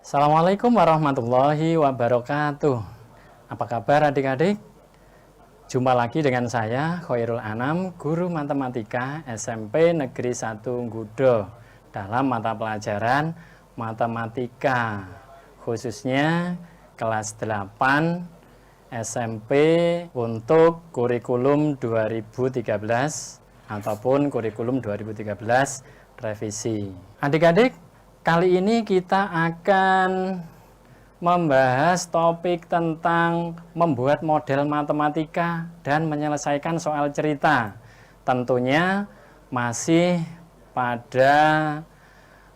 Assalamualaikum warahmatullahi wabarakatuh. Apa kabar adik-adik? Jumpa lagi dengan saya, Khairul Anam, guru matematika SMP Negeri 1 Gudo dalam mata pelajaran matematika, khususnya kelas 8 SMP untuk kurikulum 2013 ataupun kurikulum 2013 revisi. Adik-adik, kali ini kita akan membahas topik tentang membuat model matematika dan menyelesaikan soal cerita. Tentunya masih pada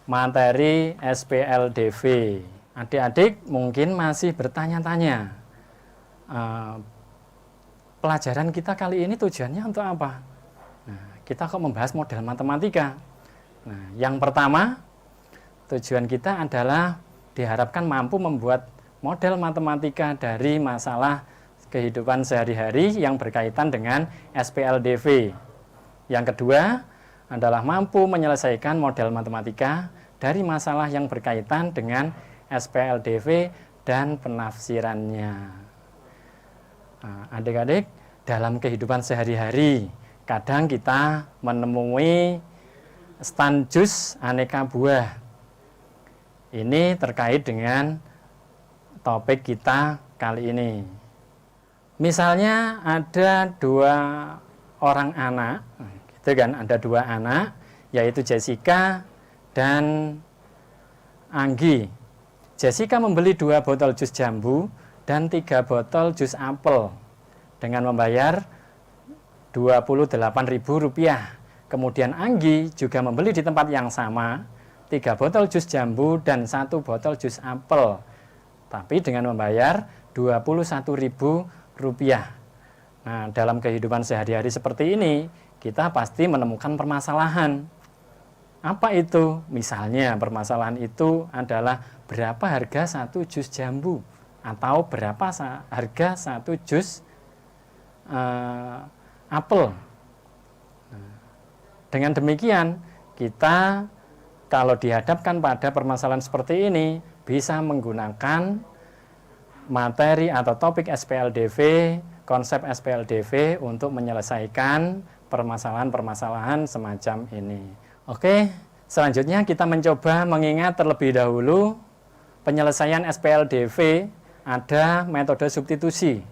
materi SPLDV. Adik-adik mungkin masih bertanya-tanya, pelajaran kita kali ini tujuannya untuk apa? Nah, kita kok membahas model matematika? Nah, yang pertama, tujuan kita adalah diharapkan mampu membuat model matematika dari masalah kehidupan sehari-hari yang berkaitan dengan SPLDV. Yang kedua adalah mampu menyelesaikan model matematika dari masalah yang berkaitan dengan SPLDV dan penafsirannya. Nah, adik-adik, dalam kehidupan sehari-hari, kadang kita menemui stand jus aneka buah. Ini terkait dengan topik kita kali ini. Misalnya ada dua orang anak, gitu kan? Ada dua anak, yaitu Jessica dan Anggi. Jessica membeli 2 botol jus jambu dan 3 botol jus apel dengan membayar Rp28.000. Kemudian Anggi juga membeli di tempat yang sama 3 botol jus jambu dan 1 botol jus apel, tapi dengan membayar Rp21.000. Nah, dalam kehidupan sehari-hari seperti ini, kita pasti menemukan permasalahan. Apa itu? Misalnya permasalahan itu adalah berapa harga 1 jus jambu atau berapa harga 1 jus apel. Dengan demikian, kita kalau dihadapkan pada permasalahan seperti ini, bisa menggunakan materi atau topik SPLDV, konsep SPLDV untuk menyelesaikan permasalahan-permasalahan semacam ini. Oke, selanjutnya kita mencoba mengingat terlebih dahulu penyelesaian SPLDV ada metode substitusi.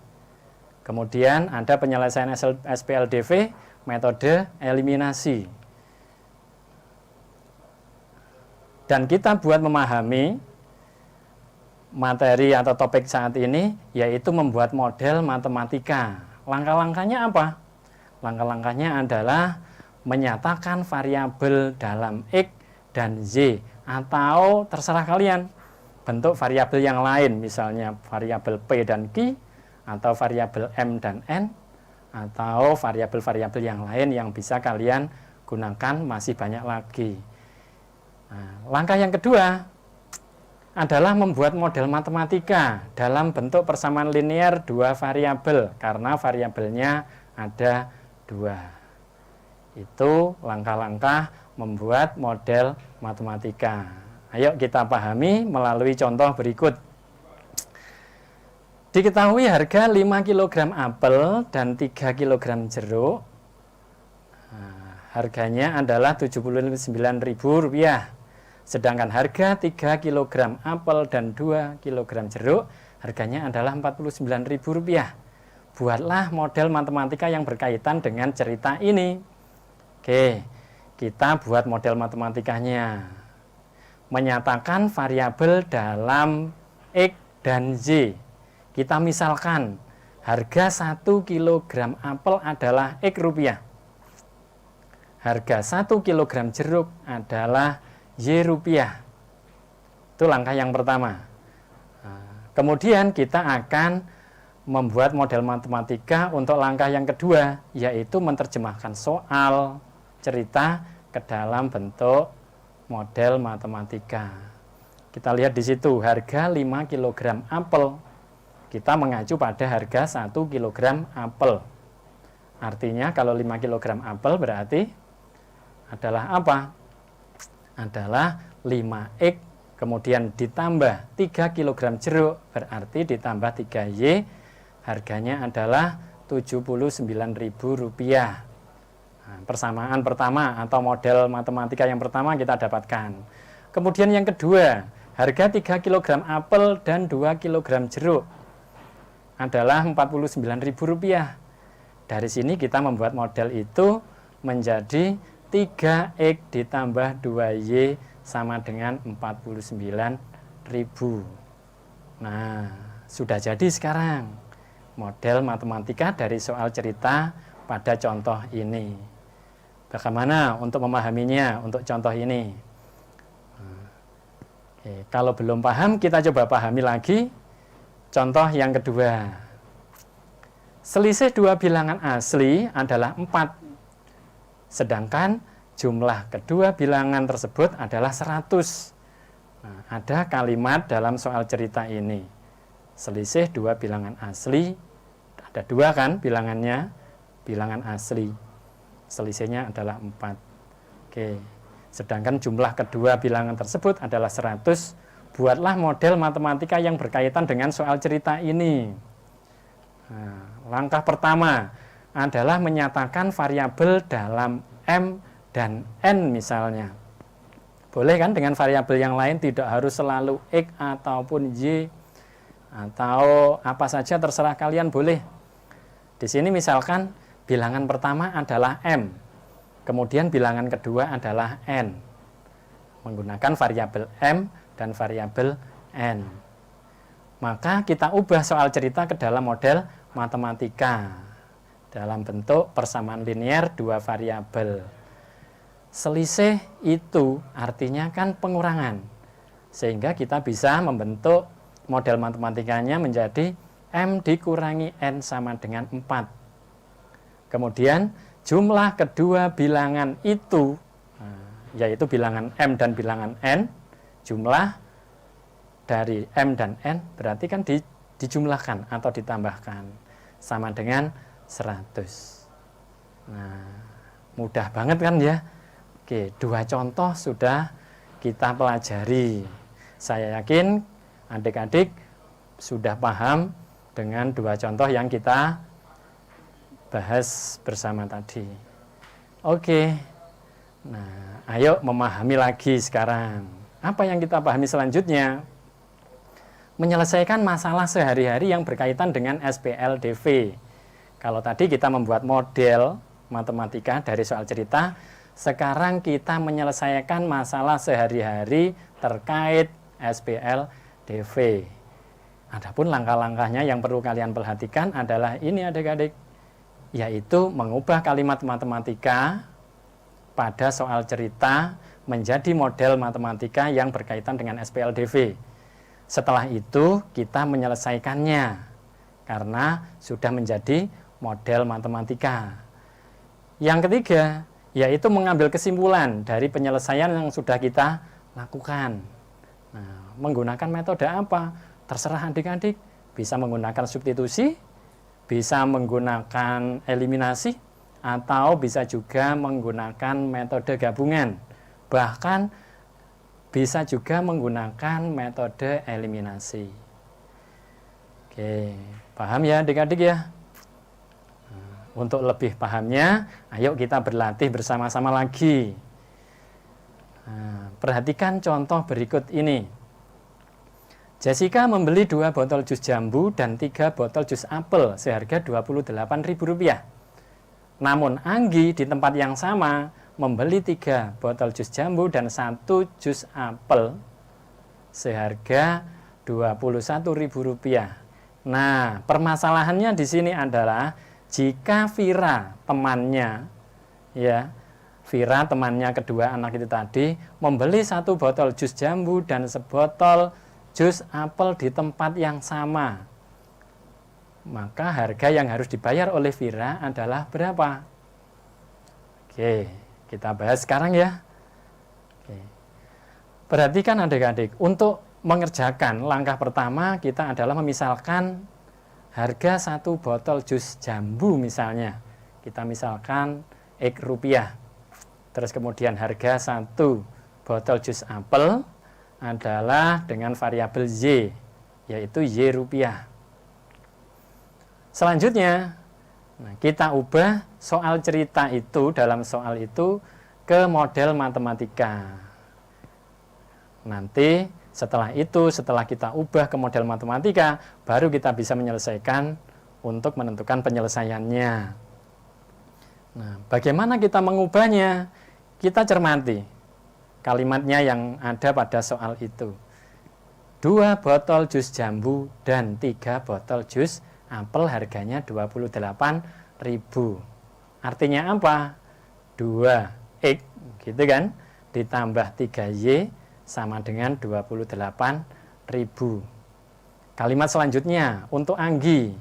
Kemudian ada penyelesaian SPLDV metode eliminasi. Dan kita buat memahami materi atau topik saat ini, yaitu membuat model matematika. Langkah-langkahnya apa? Langkah-langkahnya adalah menyatakan variabel dalam X dan Z, atau terserah kalian, bentuk variabel yang lain, misalnya variabel P dan Q, atau variabel M dan N, atau variabel-variabel yang lain yang bisa kalian gunakan, masih banyak lagi. Nah, langkah yang kedua adalah membuat model matematika dalam bentuk persamaan linear 2 variabel, karena variabelnya ada 2. Itu langkah-langkah membuat model matematika. Ayo kita pahami melalui contoh berikut. Diketahui harga 5 kg apel dan 3 kg jeruk. Nah, harganya adalah Rp79.000. Sedangkan harga 3 kg apel dan 2 kg jeruk harganya adalah Rp49.000. Buatlah model matematika yang berkaitan dengan cerita ini. Oke, kita buat model matematikanya. Menyatakan variabel dalam X dan Z. Kita misalkan harga 1 kg apel adalah X rupiah. Harga 1 kg jeruk adalah Y rupiah. Itu langkah yang pertama. Nah, kemudian kita akan membuat model matematika untuk langkah yang kedua, yaitu menerjemahkan soal cerita ke dalam bentuk model matematika. Kita lihat di situ, harga 5 kg apel. Kita mengacu pada harga 1 kg apel. Artinya kalau 5 kg apel berarti adalah apa? Adalah 5X kemudian ditambah 3 kg jeruk, berarti ditambah 3Y, harganya adalah Rp79.000. Nah, persamaan pertama atau model matematika yang pertama kita dapatkan. Kemudian yang kedua, harga 3 kg apel dan 2 kg jeruk adalah Rp49.000. Dari sini kita membuat model itu menjadi 3X ditambah 2Y sama dengan 49.000. Nah, sudah jadi sekarang model matematika dari soal cerita pada contoh ini. Bagaimana untuk memahaminya untuk contoh ini? Oke, kalau belum paham, kita coba pahami lagi contoh yang kedua. Selisih dua bilangan asli adalah 4, sedangkan jumlah kedua bilangan tersebut adalah 100. Nah, ada kalimat dalam soal cerita ini. Selisih dua bilangan asli, ada 2 kan bilangannya, bilangan asli. Selisihnya adalah 4. Oke. Sedangkan jumlah kedua bilangan tersebut adalah 100. Buatlah model matematika yang berkaitan dengan soal cerita ini. Nah, langkah pertama adalah menyatakan variabel dalam M dan N misalnya. Boleh kan dengan variabel yang lain, tidak harus selalu X ataupun Y atau apa saja, terserah kalian, boleh. Di sini misalkan bilangan pertama adalah M, kemudian bilangan kedua adalah N. Menggunakan variabel M dan variabel N. Maka kita ubah soal cerita ke dalam model matematika dalam bentuk persamaan linear 2 variabel. Selisih itu artinya kan pengurangan, sehingga kita bisa membentuk model matematikanya menjadi M dikurangi N sama dengan 4. Kemudian jumlah kedua bilangan itu, yaitu bilangan M dan bilangan N, jumlah dari M dan N berarti kan dijumlahkan atau ditambahkan sama dengan 100. Nah, mudah banget kan ya. Oke, 2 contoh sudah kita pelajari. Saya yakin adik-adik sudah paham dengan 2 contoh yang kita bahas bersama tadi. Oke, nah ayo memahami lagi sekarang. Apa yang kita pahami selanjutnya? Menyelesaikan masalah sehari-hari yang berkaitan dengan SPLDV. Kalau tadi kita membuat model matematika dari soal cerita, sekarang kita menyelesaikan masalah sehari-hari terkait SPLDV. Adapun langkah-langkahnya yang perlu kalian perhatikan adalah ini adik-adik, yaitu mengubah kalimat matematika pada soal cerita menjadi model matematika yang berkaitan dengan SPLDV. Setelah itu kita menyelesaikannya karena sudah menjadi model matematika. Yang ketiga, yaitu mengambil kesimpulan dari penyelesaian yang sudah kita lakukan. Nah, menggunakan metode apa? Terserah adik-adik, bisa menggunakan substitusi, bisa menggunakan eliminasi, atau bisa juga menggunakan metode gabungan. Bahkan bisa juga menggunakan metode eliminasi. Oke, paham ya adik-adik ya? Untuk lebih pahamnya, ayo kita berlatih bersama-sama lagi. Nah, perhatikan contoh berikut ini. Jessica membeli 2 botol jus jambu dan 3 botol jus apel seharga Rp28.000. Namun Anggi di tempat yang sama membeli 3 botol jus jambu dan 1 jus apel seharga Rp21.000. Nah, permasalahannya di sini adalah jika Vira temannya, ya, Vira temannya kedua anak itu tadi membeli 1 botol jus jambu dan sebotol jus apel di tempat yang sama, maka harga yang harus dibayar oleh Vira adalah berapa? Oke, kita bahas sekarang ya. Oke. Perhatikan adik-adik, untuk mengerjakan langkah pertama kita adalah memisalkan harga 1 botol jus jambu misalnya. Kita misalkan X rupiah. Terus kemudian harga 1 botol jus apel adalah dengan variabel Y, yaitu Y rupiah. Selanjutnya, kita ubah soal cerita itu, dalam soal itu, ke model matematika. Nanti setelah itu, setelah kita ubah ke model matematika, baru kita bisa menyelesaikan untuk menentukan penyelesaiannya. Nah, bagaimana kita mengubahnya? Kita cermati kalimatnya yang ada pada soal itu. 2 botol jus jambu dan 3 botol jus apel harganya 28.000. Artinya apa? 2X gitu kan, ditambah 3Y sama dengan 28.000. Kalimat selanjutnya, untuk Anggi,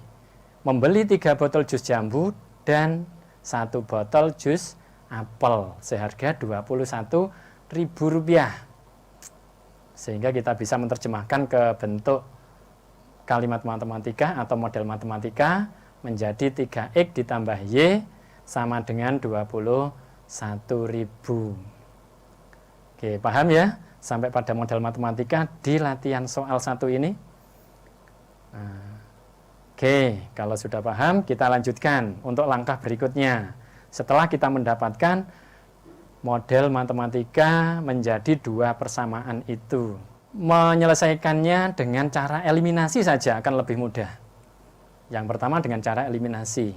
membeli 3 botol jus jambu dan 1 botol jus apel seharga Rp21.000. Sehingga kita bisa menerjemahkan ke bentuk kalimat matematika atau model matematika menjadi 3X ditambah Y sama dengan 21.000. Oke, paham ya? Sampai pada model matematika di latihan soal 1 ini. Oke, kalau sudah paham, kita lanjutkan untuk langkah berikutnya. Setelah kita mendapatkan model matematika menjadi 2 persamaan itu, menyelesaikannya dengan cara eliminasi saja akan lebih mudah. Yang pertama dengan cara eliminasi.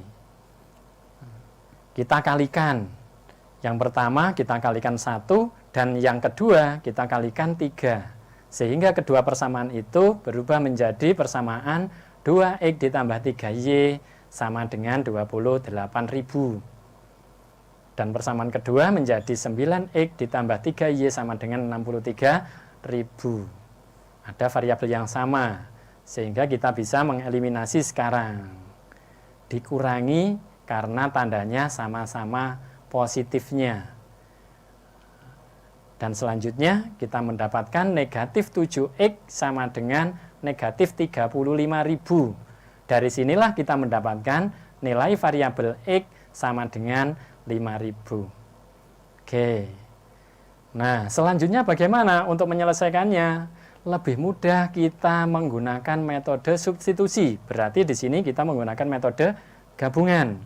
Kita kalikan. Yang pertama kita kalikan 1 dan yang kedua kita kalikan 3. Sehingga kedua persamaan itu berubah menjadi persamaan 2X ditambah 3Y sama dengan 28.000. Dan persamaan kedua menjadi 9X ditambah 3Y sama dengan 63.000. Ada variabel yang sama, sehingga kita bisa mengeliminasi sekarang. Dikurangi karena tandanya sama-sama positifnya. Dan selanjutnya kita mendapatkan negatif 7X sama dengan negatif 35.000. Dari sinilah kita mendapatkan nilai variabel X sama dengan 5.000. Oke. Nah, selanjutnya bagaimana untuk menyelesaikannya? Lebih mudah kita menggunakan metode substitusi. Berarti di sini kita menggunakan metode gabungan.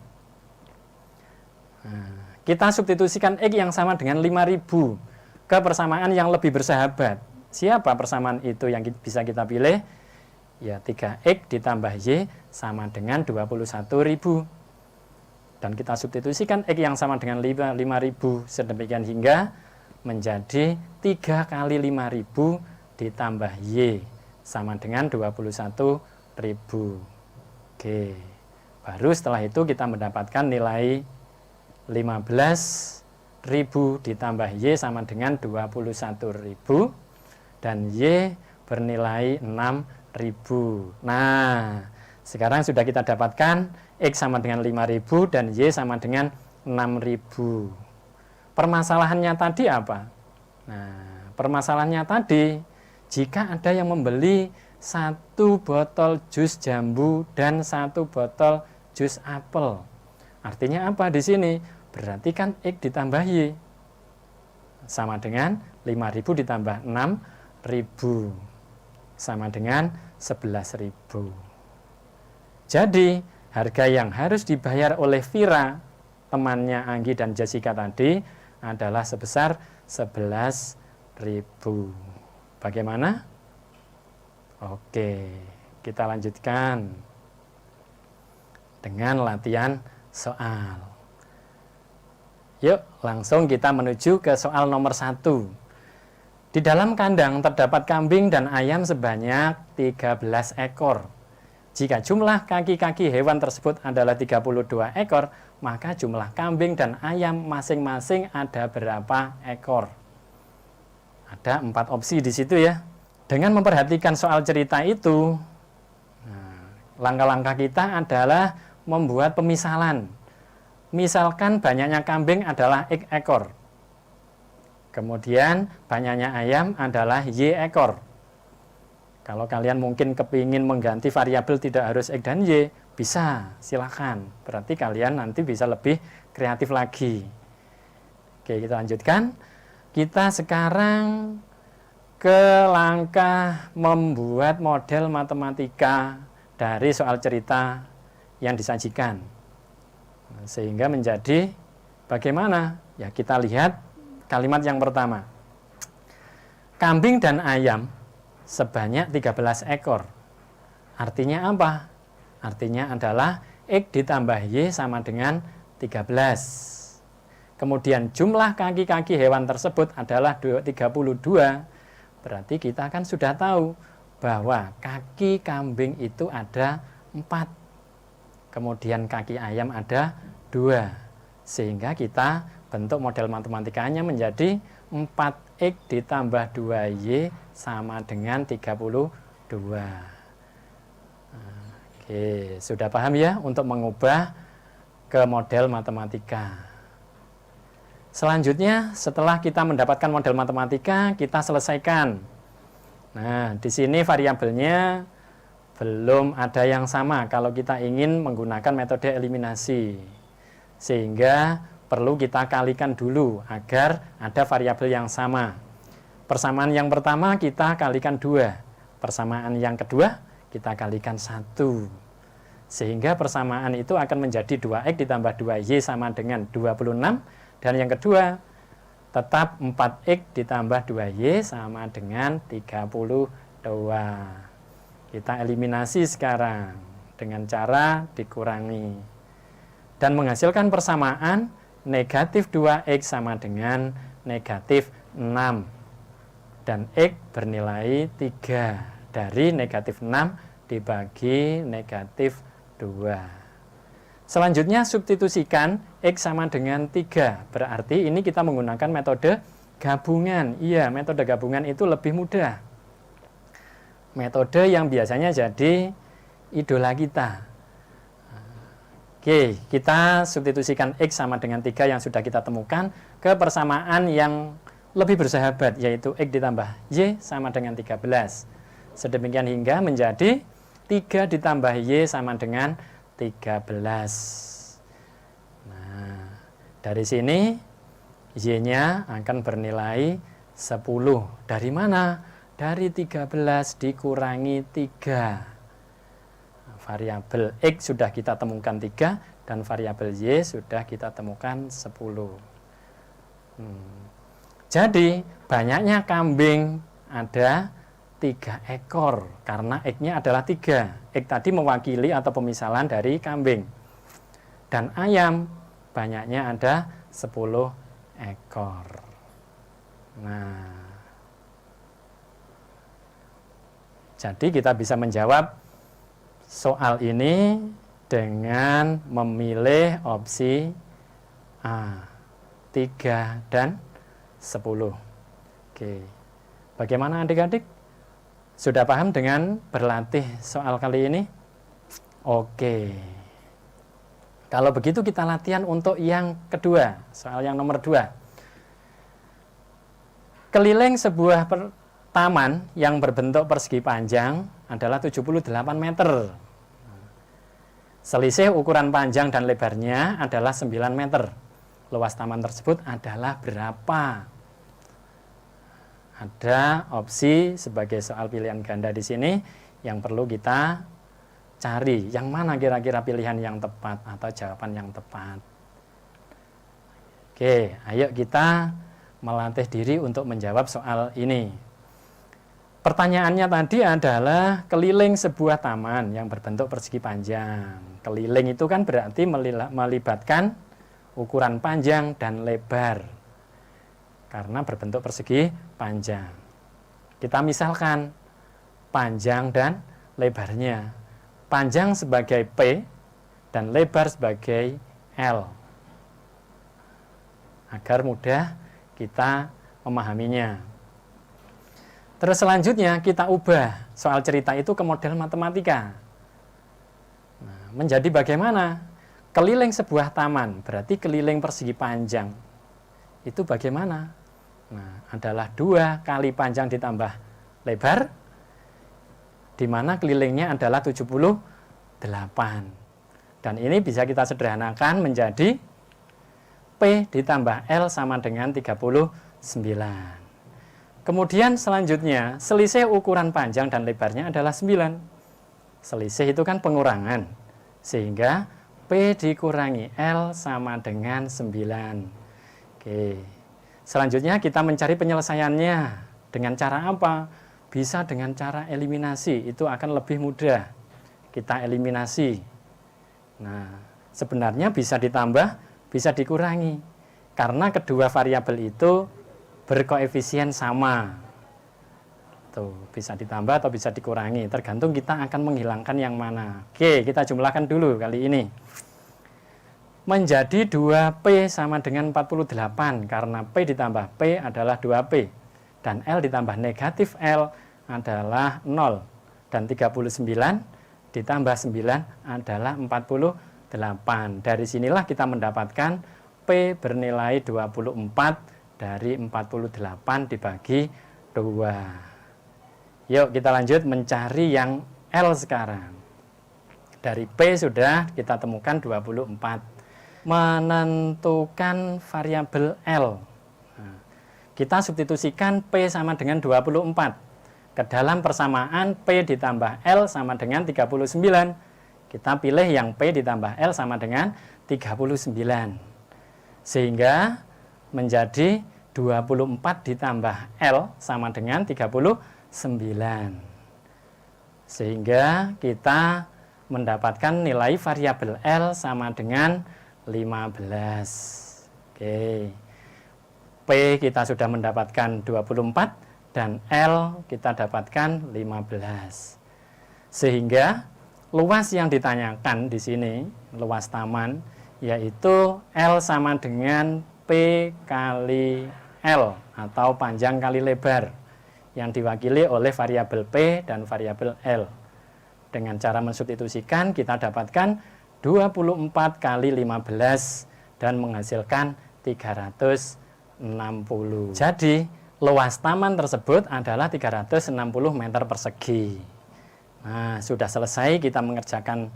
Nah, kita substitusikan X yang sama dengan 5.000 ke persamaan yang lebih bersahabat. Siapa persamaan itu yang bisa kita pilih? Ya, 3X ditambah Y sama dengan 21.000. Dan kita substitusikan X yang sama dengan 5.000 sedemikian hingga menjadi 3 kali 5.000 ditambah Y sama dengan 21.000. Oke. Baru setelah itu kita mendapatkan nilai 15.000 ditambah Y sama dengan 21.000 dan Y bernilai 6.000. Nah, sekarang sudah kita dapatkan X sama dengan 5.000 dan Y sama dengan 6.000. Permasalahannya tadi apa? Nah, permasalahannya tadi, jika ada yang membeli 1 botol jus jambu dan 1 botol jus apel. Artinya apa di sini? Berarti kan X ditambah Y sama dengan 5.000 ditambah 6.000 sama dengan 11.000. Jadi, harga yang harus dibayar oleh Vira, temannya Anggi dan Jessica tadi, adalah sebesar 11.000. Bagaimana? Oke, kita lanjutkan dengan latihan soal. Yuk, langsung kita menuju ke soal nomor 1. Di dalam kandang terdapat kambing dan ayam sebanyak 13 ekor. Jika jumlah kaki-kaki hewan tersebut adalah 32 ekor, maka jumlah kambing dan ayam masing-masing ada berapa ekor? Ada 4 opsi di situ ya. Dengan memperhatikan soal cerita itu, langkah-langkah kita adalah membuat pemisalan. Misalkan banyaknya kambing adalah X ekor. Kemudian banyaknya ayam adalah Y ekor. Kalau kalian mungkin kepingin mengganti variabel tidak harus X dan Y, bisa, silakan. Berarti kalian nanti bisa lebih kreatif lagi. Oke, kita lanjutkan. Kita sekarang ke langkah membuat model matematika dari soal cerita yang disajikan. Sehingga menjadi bagaimana? Ya, kita lihat kalimat yang pertama. Kambing dan ayam sebanyak 13 ekor. Artinya apa? Artinya adalah X ditambah Y sama dengan 13. Kemudian jumlah kaki-kaki hewan tersebut adalah 32. Berarti kita kan sudah tahu bahwa kaki kambing itu ada 4. Kemudian kaki ayam ada 2. Sehingga kita bentuk model matematikanya menjadi 4X ditambah 2Y sama dengan 32. Oke, sudah paham ya untuk mengubah ke model matematika. Selanjutnya, setelah kita mendapatkan model matematika, kita selesaikan. Nah, di sini variabelnya belum ada yang sama kalau kita ingin menggunakan metode eliminasi. Sehingga perlu kita kalikan dulu agar ada variabel yang sama. Persamaan yang pertama kita kalikan 2. Persamaan yang kedua kita kalikan 1. Sehingga persamaan itu akan menjadi 2X ditambah 2Y sama dengan 26. Dan yang kedua, tetap 4X ditambah 2Y sama dengan 32. Kita eliminasi sekarang dengan cara dikurangi. Dan menghasilkan persamaan negatif 2X sama dengan negatif 6. Dan X bernilai 3. Dari negatif 6 dibagi negatif 2. Selanjutnya substitusikan X sama dengan 3. Berarti ini kita menggunakan metode gabungan. Iya, metode gabungan itu lebih mudah. Metode yang biasanya jadi idola kita. Oke, kita substitusikan X sama dengan 3 yang sudah kita temukan ke persamaan yang lebih bersahabat, yaitu X ditambah Y sama dengan 13. Sedemikian hingga menjadi 3 ditambah Y sama dengan 13. Nah, dari sini Y-nya akan bernilai 10. Dari mana? Dari 13 dikurangi 3. Variabel X sudah kita temukan 3 dan variabel Y sudah kita temukan 10. Jadi, banyaknya kambing ada 3 ekor karena X-nya adalah 3. X tadi mewakili atau pemisalan dari kambing. Dan ayam banyaknya ada 10 ekor. Nah, jadi kita bisa menjawab soal ini dengan memilih opsi A, 3 dan 10. Oke. Bagaimana adik-adik? Sudah paham dengan berlatih soal kali ini? Oke. Kalau begitu kita latihan untuk yang kedua, soal yang nomor 2. Keliling sebuah taman yang berbentuk persegi panjang adalah 78 meter. Selisih ukuran panjang dan lebarnya adalah 9 meter. Luas taman tersebut adalah berapa? Ada opsi sebagai soal pilihan ganda di sini yang perlu kita cari. Yang mana kira-kira pilihan yang tepat atau jawaban yang tepat? Oke, ayo kita melatih diri untuk menjawab soal ini. Pertanyaannya tadi adalah keliling sebuah taman yang berbentuk persegi panjang. Keliling itu kan berarti melibatkan ukuran panjang dan lebar. Karena berbentuk persegi panjang. Kita misalkan panjang dan lebarnya. Panjang sebagai P dan lebar sebagai L. Agar mudah kita memahaminya. Terus selanjutnya kita ubah soal cerita itu ke model matematika. Nah, menjadi bagaimana? Keliling sebuah taman, berarti keliling persegi panjang. Itu bagaimana? Nah, adalah 2 kali panjang ditambah lebar, di mana kelilingnya adalah 78. Dan ini bisa kita sederhanakan menjadi P ditambah L sama dengan 39. Kemudian selanjutnya, selisih ukuran panjang dan lebarnya adalah 9. Selisih itu kan pengurangan. Sehingga P dikurangi L sama dengan 9. Oke. Selanjutnya kita mencari penyelesaiannya. Dengan cara apa? Bisa dengan cara eliminasi. Itu akan lebih mudah. Kita eliminasi. Nah, sebenarnya bisa ditambah, bisa dikurangi. Karena kedua variabel itu berkoefisien sama. Tuh, bisa ditambah atau bisa dikurangi, tergantung kita akan menghilangkan yang mana. Oke, kita jumlahkan dulu kali ini. Menjadi 2P sama dengan 48, karena P ditambah P adalah 2P. Dan L ditambah negatif L adalah 0. Dan 39 ditambah 9 adalah 48. Dari sinilah kita mendapatkan P bernilai 24 dari 48 dibagi 2. Yuk kita lanjut mencari yang L sekarang. Dari P sudah kita temukan 24. Menentukan variabel L. Nah, kita substitusikan P sama dengan 24. Ke dalam persamaan P ditambah L sama dengan 39. Kita pilih yang P ditambah L sama dengan 39. Sehingga menjadi 24 ditambah L sama dengan 39. Sehingga kita mendapatkan nilai variabel L sama dengan 15. Oke. P kita sudah mendapatkan 24 dan L kita dapatkan 15. Sehingga luas yang ditanyakan di sini, luas taman, yaitu L sama dengan P kali L atau panjang kali lebar yang diwakili oleh variabel P dan variabel L. Dengan cara mensubstitusikan kita dapatkan 24 kali 15 dan menghasilkan 360. Jadi luas taman tersebut adalah 360 meter persegi. Nah, sudah selesai kita mengerjakan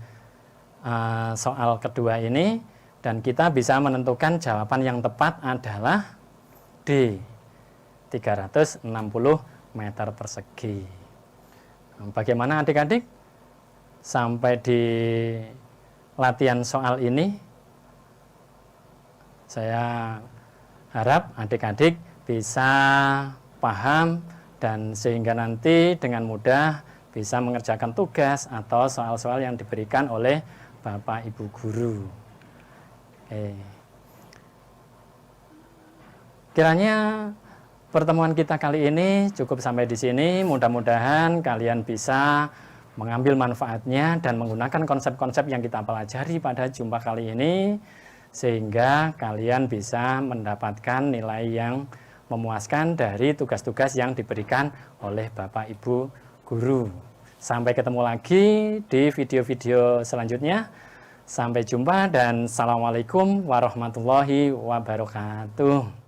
soal kedua ini. Dan kita bisa menentukan jawaban yang tepat adalah D, 360 meter persegi. Bagaimana adik-adik? Sampai di latihan soal ini, saya harap adik-adik bisa paham dan sehingga nanti dengan mudah bisa mengerjakan tugas atau soal-soal yang diberikan oleh Bapak Ibu Guru. Kiranya pertemuan kita kali ini cukup sampai di sini. Mudah-mudahan kalian bisa mengambil manfaatnya dan menggunakan konsep-konsep yang kita pelajari pada jumpa kali ini, sehingga kalian bisa mendapatkan nilai yang memuaskan dari tugas-tugas yang diberikan oleh Bapak Ibu Guru. Sampai ketemu lagi di video-video selanjutnya. Sampai jumpa dan assalamualaikum warahmatullahi wabarakatuh.